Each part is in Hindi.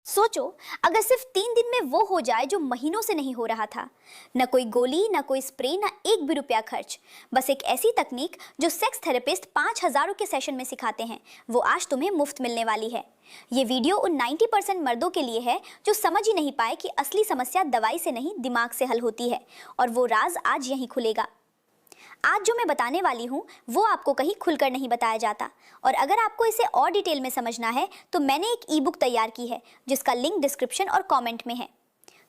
सोचो, अगर सिर्फ 3 दिन में वो हो जाए जो महीनों से नहीं हो रहा था। न कोई गोली, न कोई स्प्रे, न एक भी रुपया खर्च। बस एक ऐसी तकनीक जो सेक्स थेरेपिस्ट 5,000 के सेशन में सिखाते हैं, वो आज तुम्हें मुफ्त मिलने वाली है। ये वीडियो उन 90% मर्दों के लिए है जो समझ ही नहीं पाए कि असली समस्या दवाई से नहीं, दिमाग से हल होती है। और वो राज आज यहीं खुलेगा। आज जो मैं बताने वाली हूँ वो आपको कहीं खुलकर नहीं बताया जाता, और अगर आपको इसे और डिटेल में समझना है तो मैंने एक ई बुक तैयार की है जिसका लिंक डिस्क्रिप्शन और कमेंट में है।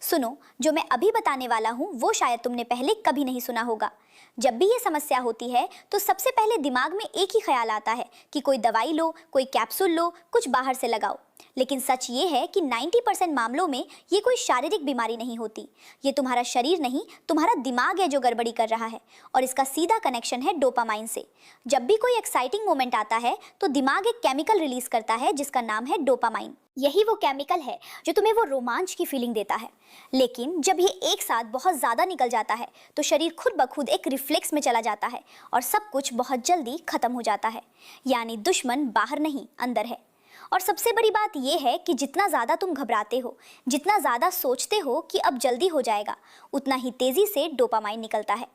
सुनो, जो मैं अभी बताने वाला हूँ वो शायद तुमने पहले कभी नहीं सुना होगा। जब भी ये समस्या होती है तो सबसे पहले दिमाग में एक ही ख्याल आता है कि कोई दवाई लो, कोई कैप्सूल लो, कुछ बाहर से लगाओ। लेकिन सच ये है कि 90% मामलों में ये कोई शारीरिक बीमारी नहीं होती। ये तुम्हारा शरीर नहीं, तुम्हारा दिमाग है जो गड़बड़ी कर रहा है, और इसका सीधा कनेक्शन है डोपामाइन से। जब भी कोई एक्साइटिंग मोमेंट आता है तो दिमाग एक केमिकल रिलीज करता है जिसका नाम है डोपामाइन। यही वो केमिकल है जो तुम्हें वो रोमांच की फीलिंग देता है। लेकिन जब ये एक साथ बहुत ज़्यादा निकल जाता है तो शरीर खुद ब खुद एक रिफ्लेक्स में चला जाता है और सब कुछ बहुत जल्दी खत्म हो जाता है। यानी दुश्मन बाहर नहीं, अंदर है। और सबसे बड़ी बात यह है कि जितना ज़्यादा तुम घबराते हो, जितना ज़्यादा सोचते हो कि अब जल्दी हो जाएगा, उतना ही तेज़ी से डोपामाइन निकलता है।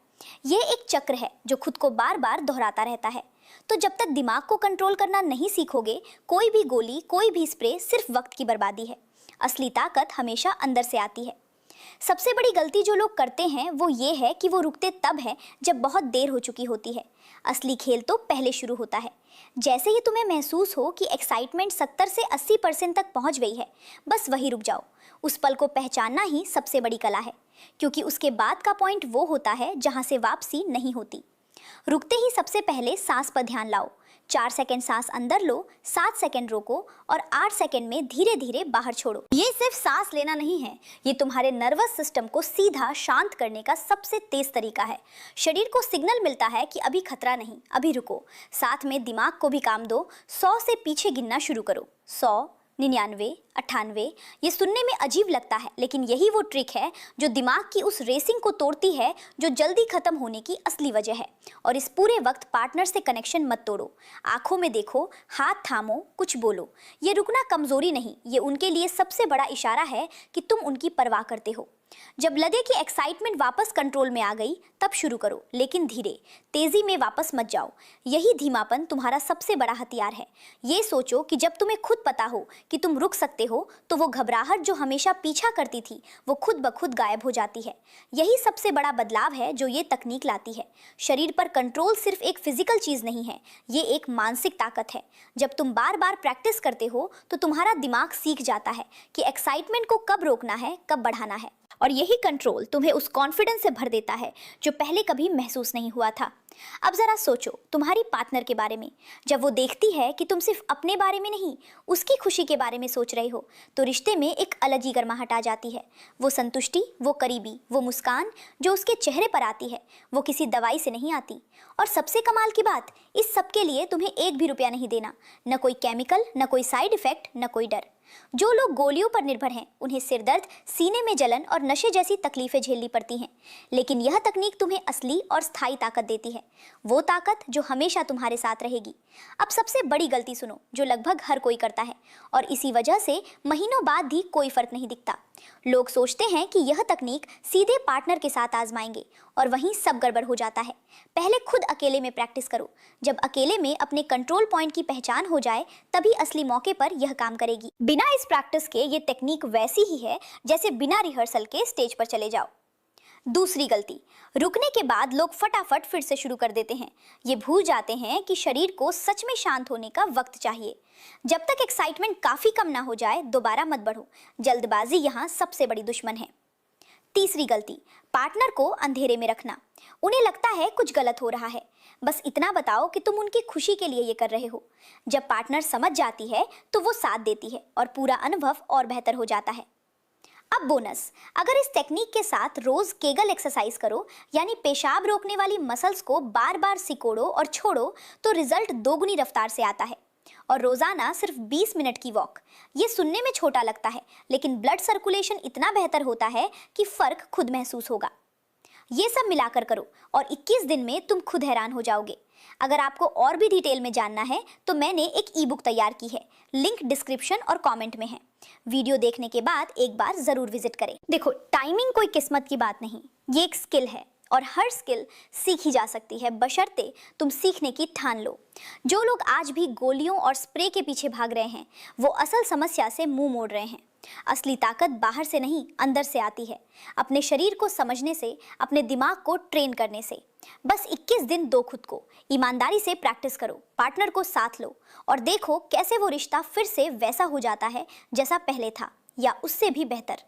ये एक चक्र है जो खुद को बार बार दोहराता रहता है। तो जब तक दिमाग को कंट्रोल करना नहीं सीखोगे, कोई भी गोली, कोई भी स्प्रे सिर्फ वक्त की बर्बादी है। असली ताकत हमेशा अंदर से आती है। सबसे बड़ी गलती जो लोग करते हैं वो ये है कि वो रुकते तब है जब बहुत देर हो चुकी होती है। असली खेल तो पहले शुरू होता है। जैसे ही तुम्हें महसूस हो कि एक्साइटमेंट 70 से 80% तक पहुंच गई है, बस वही रुक जाओ। उस पल को पहचानना ही सबसे बड़ी कला है, क्योंकि उसके बाद का पॉइंट वो होता है जहां से वापसी नहीं होती। रुकते ही सबसे पहले सांस पर ध्यान लाओ। 4 सेकंड सांस अंदर लो, 7 सेकंड रोको और 8 सेकंड में धीरे धीरे बाहर छोड़ो। ये सिर्फ सांस लेना नहीं है, ये तुम्हारे नर्वस सिस्टम को सीधा शांत करने का सबसे तेज तरीका है। शरीर को सिग्नल मिलता है कि अभी खतरा नहीं, अभी रुको। साथ में दिमाग को भी काम दो। 100 से पीछे गिनना शुरू करो। 100, 99, 98। ये सुनने में अजीब लगता है, लेकिन यही वो ट्रिक है जो दिमाग की उस रेसिंग को तोड़ती है जो जल्दी खत्म होने की असली वजह है। और इस पूरे वक्त पार्टनर से कनेक्शन मत तोड़ो। आंखों में देखो, हाथ थामो, कुछ बोलो। ये रुकना कमजोरी नहीं, ये उनके लिए सबसे बड़ा इशारा है कि तुम उनकी परवाह करते हो। जब लगे कि एक्साइटमेंट वापस कंट्रोल में आ गई, तब शुरू करो, लेकिन धीरे। तेजी में वापस मत जाओ। यही धीमापन तुम्हारा सबसे बड़ा हथियार है। ये सोचो कि जब तुम्हें खुद पता हो कि तुम रुक सकते हो तो वो घबराहट जो हमेशा पीछा करती थी वो खुद ब खुद गायब हो जाती है। यही सबसे बड़ा बदलाव है जो ये तकनीक लाती है। शरीर पर कंट्रोल सिर्फ एक फिजिकल चीज नहीं है, ये एक मानसिक ताकत है। जब तुम बार बार प्रैक्टिस करते हो तो तुम्हारा दिमाग सीख जाता है कि एक्साइटमेंट को कब रोकना है, कब बढ़ाना है। और यही कंट्रोल तुम्हें उस कॉन्फिडेंस से भर देता है जो पहले कभी महसूस नहीं हुआ था। अब जरा सोचो तुम्हारी पार्टनर के बारे में। जब वो देखती है कि तुम सिर्फ अपने बारे में नहीं, उसकी खुशी के बारे में सोच रहे हो, तो रिश्ते में एक अलग ही गर्माहट आ जाती है। वो संतुष्टि, वो करीबी, वो मुस्कान जो उसके चेहरे पर आती है, वो किसी दवाई से नहीं आती। और सबसे कमाल की बात, इस सब के लिए तुम्हें एक भी रुपया नहीं देना। न कोई केमिकल, न कोई साइड इफेक्ट, न कोई डर। जो लोग गोलियों पर निर्भर हैं उन्हें सिरदर्द, सीने में जलन और नशे जैसी तकलीफें झेलनी पड़ती हैं, लेकिन यह तकनीक तुम्हें असली और स्थायी ताकत देती है। वो ताकत जो हमेशा तुम्हारे साथ रहेगी। अब सबसे बड़ी गलती सुनो जो लगभग हर कोई करता है, और इसी वजह से महीनों बाद भी कोई फर्क नहीं दिखता। लोग सोचते हैं कि यह तकनीक सीधे पार्टनर के साथ आजमाएंगे, और वहीं सब गड़बड़ हो जाता है। पहले खुद अकेले में प्रैक्टिस करो। जब अकेले में अपने कंट्रोल पॉइंट की पहचान हो जाए, तभी असली मौके पर यह काम करेगी। बिना इस प्रैक्टिस के ये तकनीक वैसी ही है जैसे बिना रिहर्सल के स्टेज पर चले जाओ। दूसरी गलती, रुकने के बाद लोग फटाफट फिर से शुरू कर देते हैं। ये भूल जाते हैं कि शरीर को सच में शांत होने का वक्त चाहिए। जब तक एक्साइटमेंट काफी कम ना हो जाए, दोबारा मत बढ़ो। जल्दबाजी यहाँ सबसे बड़ी दुश्मन है। तीसरी गलती, पार्टनर को अंधेरे में रखना। उन्हें लगता है कुछ गलत हो रहा है, बस इतना बताओ कि तुम उनकी खुशी के लिए ये कर रहे हो। जब पार्टनर समझ जाती है तो वो साथ देती है और पूरा अनुभव और बेहतर हो जाता है। अब बोनस, अगर इस टेक्निक के साथ रोज केगल एक्सरसाइज करो, यानी पेशाब रोकने वाली मसल्स को बार बार सिकोड़ो और छोड़ो, तो रिजल्ट दोगुनी रफ्तार से आता है। और रोजाना सिर्फ 20 मिनट की वॉक। ये सुनने में छोटा लगता है, लेकिन ब्लड सर्कुलेशन इतना बेहतर होता है कि फर्क खुद महसूस होगा। ये सब मिलाकर करो और 21 दिन में तुम खुद हैरान हो जाओगे। अगर आपको और भी डिटेल में जानना है तो मैंने एक ई बुक तैयार की है, लिंक डिस्क्रिप्शन और कमेंट में है। वीडियो देखने के बाद एक बार जरूर विजिट करें। देखो, टाइमिंग कोई किस्मत की बात नहीं, ये एक स्किल है और हर स्किल सीखी जा सकती है, बशर्ते तुम सीखने की ठान लो। जो लोग आज भी गोलियों और स्प्रे के पीछे भाग रहे हैं वो असल समस्या से मुंह मोड़ रहे हैं। असली ताकत बाहर से नहीं, अंदर से आती है, अपने शरीर को समझने से, अपने दिमाग को ट्रेन करने से। बस 21 दिन दो खुद को, ईमानदारी से प्रैक्टिस करो, पार्टनर को साथ लो और देखो कैसे वो रिश्ता फिर से वैसा हो जाता है जैसा पहले था या उससे भी बेहतर।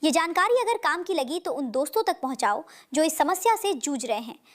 ये जानकारी अगर काम की लगी तो उन दोस्तों तक पहुंचाओ जो इस समस्या से जूझ रहे हैं,